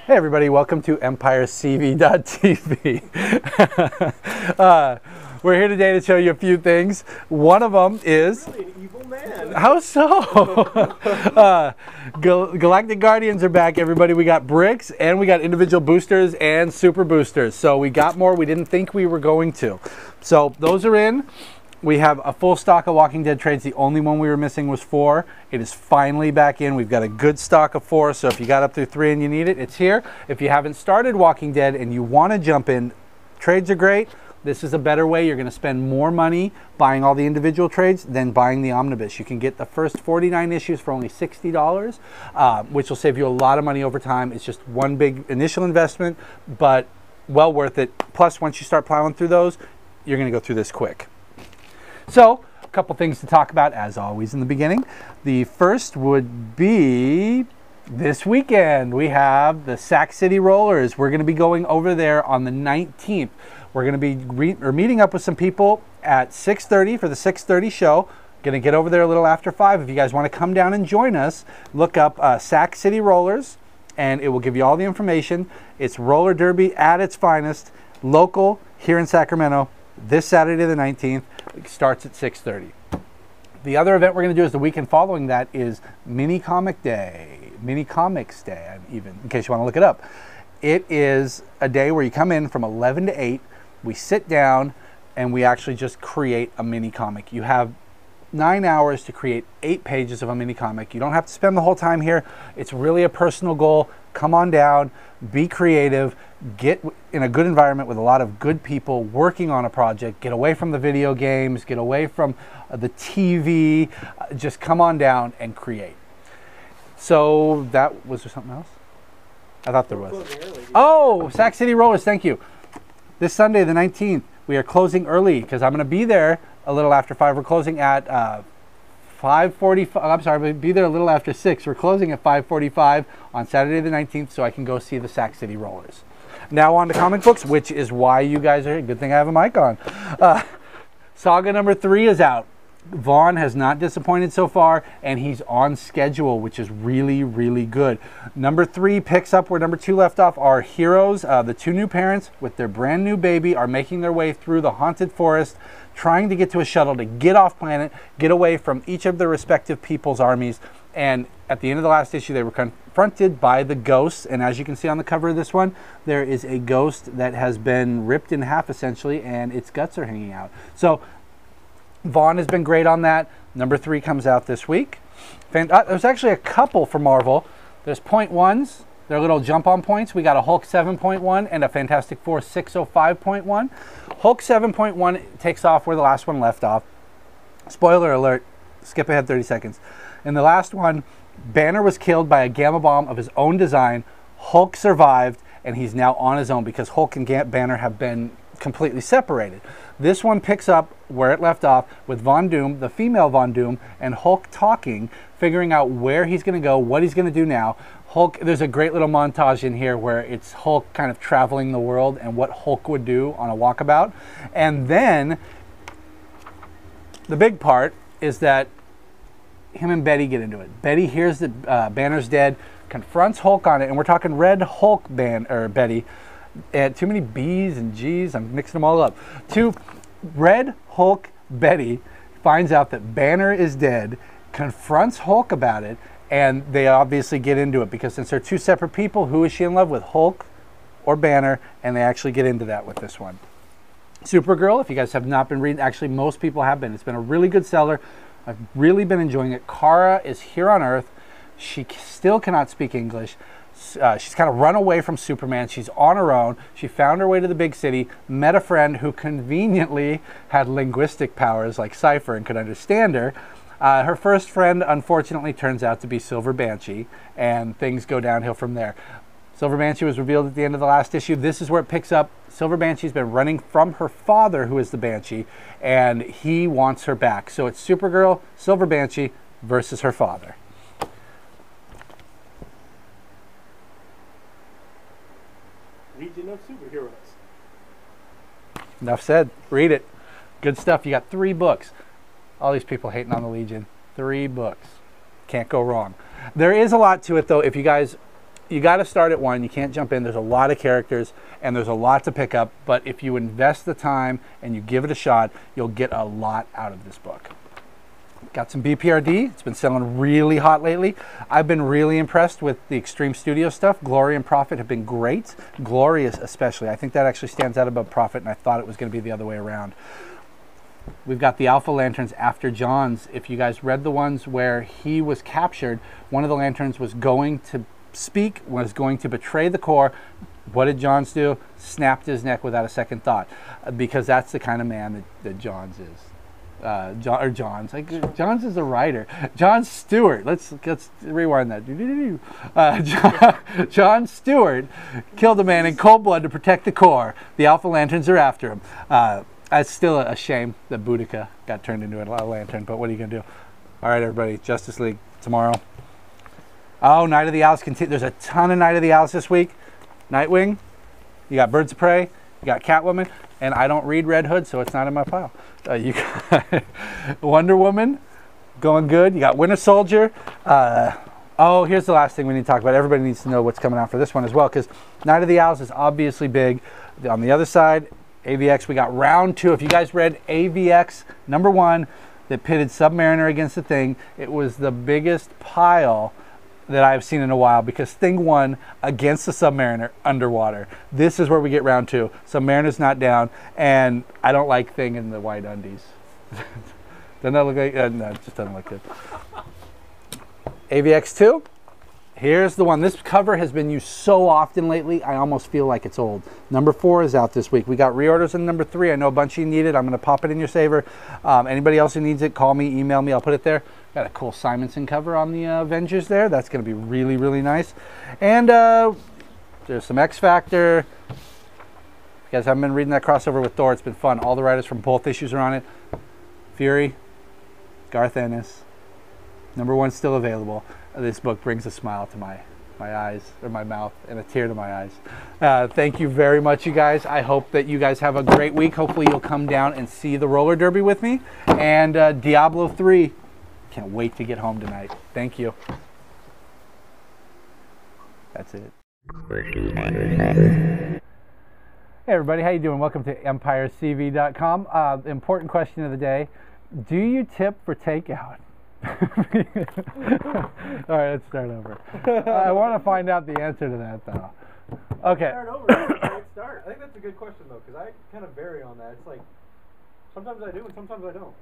Hey everybody, welcome to EmpireCV.tv. We're here today to show you a few things. One of them is... Really an evil man. How so? Galactic Guardians are back, everybody. We got bricks and we got individual boosters and super boosters. So we got more we didn't think we were going to. So those are in. We have a full stock of Walking Dead trades. The only one we were missing was 4. It is finally back in. We've got a good stock of 4, so if you got up through 3 and you need it, it's here. If you haven't started Walking Dead and you want to jump in, trades are great. This is a better way. You're going to spend more money buying all the individual trades than buying the omnibus. You can get the first 49 issues for only $60, which will save you a lot of money over time. It's just one big initial investment, but well worth it. Plus, once you start plowing through those, you're going to go through this quick. So, a couple things to talk about, as always, in the beginning. The first would be this weekend. We have the Sac City Rollers. We're going to be going over there on the 19th. We're going to be meeting up with some people at 6:30 for the 6:30 show. Going to get over there a little after 5. If you guys want to come down and join us, look up Sac City Rollers, and it will give you all the information. It's roller derby at its finest, local here in Sacramento. This Saturday the 19th, it starts at 6:30. The other event we're going to do is the weekend following that is Mini Comics Day, even, in case you want to look it up. It is a day where you come in from 11 to 8, we sit down, and we actually just create a mini comic. You have 9 hours to create 8 pages of a mini comic. You don't have to spend the whole time here. It's really a personal goal. Come on down, be creative, get in a good environment with a lot of good people working on a project, get away from the video games, get away from the TV, just come on down and create. So that, was there something else? I thought there was. Oh, Sac City Rollers, thank you. This Sunday the 19th, we are closing early because I'm going to be there a little after 5. We're closing at 5:45. I'm sorry, we'll be there a little after 6. We're closing at 5:45 on Saturday the 19th, so I can go see the Sac City Rollers. Now on to comic books, which is why you guys are here. Good thing I have a mic on. Saga number 3 is out. Vaughn has not disappointed so far, and he's on schedule, which is really, really good. Number 3 picks up where number 2 left off. Our heroes, the 2 new parents with their brand new baby, are making their way through the haunted forest, trying to get to a shuttle to get off planet, get away from each of their respective people's armies. And at the end of the last issue, they were confronted by the ghosts. And as you can see on the cover of this one, there is a ghost that has been ripped in half, essentially, and its guts are hanging out. So Vaughn has been great on that. Number 3 comes out this week. There's actually a couple for Marvel. There's point ones. They're little jump-on points. We got a Hulk 7.1 and a Fantastic Four 605.1. Hulk 7.1 takes off where the last one left off. Spoiler alert, skip ahead 30 seconds. In the last one, Banner was killed by a gamma bomb of his own design. Hulk survived, and he's now on his own because Hulk and Banner have been completely separated. This one picks up where it left off with Von Doom, the female Von Doom, and Hulk talking, figuring out where he's going to go, what he's going to do now. Hulk, there's a great little montage in here where it's Hulk kind of traveling the world and what Hulk would do on a walkabout. And then the big part is that him and Betty get into it. Betty hears that Banner's dead, confronts Hulk on it, and we're talking Red Hulk Betty. And too many B's and G's, I'm mixing them all up. Red Hulk Betty finds out that Banner is dead, confronts Hulk about it, and they obviously get into it because since they're 2 separate people, who is she in love with, Hulk or Banner? And they actually get into that with this one. Supergirl, if you guys have not been reading, actually most people have been. It's been a really good seller. I've really been enjoying it. Kara is here on Earth. She still cannot speak English. She's kind of run away from Superman. She's on her own. She found her way to the big city, met a friend who conveniently had linguistic powers like Cypher and could understand her. Her first friend, unfortunately, turns out to be Silver Banshee, and things go downhill from there. Silver Banshee was revealed at the end of the last issue. This is where it picks up. Silver Banshee's been running from her father, who is the Banshee, and he wants her back. So it's Supergirl, Silver Banshee versus her father. Legion of Superheroes. Enough said. Read it. Good stuff. You got 3 books. All these people hating on the Legion. 3 books. Can't go wrong. There is a lot to it, though. If you guys you got to start at 1. You can't jump in. There's a lot of characters and there's a lot to pick up. But if you invest the time and you give it a shot, you'll get a lot out of this book. Got some B.P.R.D. It's been selling really hot lately. I've been really impressed with the Extreme Studio stuff. Glory and Prophet have been great. Glorious especially. I think that actually stands out above Prophet, and I thought it was going to be the other way around. We've got the Alpha Lanterns after John's. If you guys read the ones where he was captured, one of the Lanterns was going to speak, was going to betray the Corps. What did Johns do? Snapped his neck without a second thought, because that's the kind of man that Johns is. Johns is a writer. John Stewart. Let's rewind that. John Stewart killed a man in cold blood to protect the Corps. The Alpha Lanterns are after him. It's still a shame that Boudica got turned into a lantern, but what are you gonna do? All right, everybody. Justice League tomorrow. Oh, Night of the Owls. There's a ton of Night of the Owls this week. Nightwing. You got Birds of Prey. You got Catwoman. And I don't read Red Hood, so it's not in my pile. You got Wonder Woman, going good. You got Winter Soldier. Oh, here's the last thing we need to talk about. Everybody needs to know what's coming out for this one as well, because Night of the Owls is obviously big. On the other side, AVX, we got round 2. If you guys read AVX #1 that pitted Submariner against the Thing, it was the biggest pile that I've seen in a while, because Thing won against the Submariner underwater. This is where we get round 2. Submariner's not down, and I don't like Thing in the white undies. Doesn't that look like, no, it just doesn't look good. AVX 2, here's the one. This cover has been used so often lately, I almost feel like it's old. #4 is out this week. We got reorders in #3. I know a bunch of you need it. I'm gonna pop it in your saver. Anybody else who needs it, call me, email me, I'll put it there. Got a cool Simonson cover on the Avengers there. That's going to be really, really nice. And there's some X Factor. If you guys haven't been reading that crossover with Thor, it's been fun. All the writers from both issues are on it. Fury, Garth Ennis. #1 still available. This book brings a smile to my eyes, or my mouth, and a tear to my eyes. Thank you very much, you guys. I hope that you guys have a great week. Hopefully you'll come down and see the roller derby with me. And Diablo 3. Can't wait to get home tonight. Thank you. That's it. Hey everybody, how you doing? Welcome to EmpireCV.com. Important question of the day. Do you tip for takeout? All right, let's start over. I want to find out the answer to that, though. Okay. Start over. Start. I think that's a good question, though, because I kind of vary on that. It's like, sometimes I do and sometimes I don't.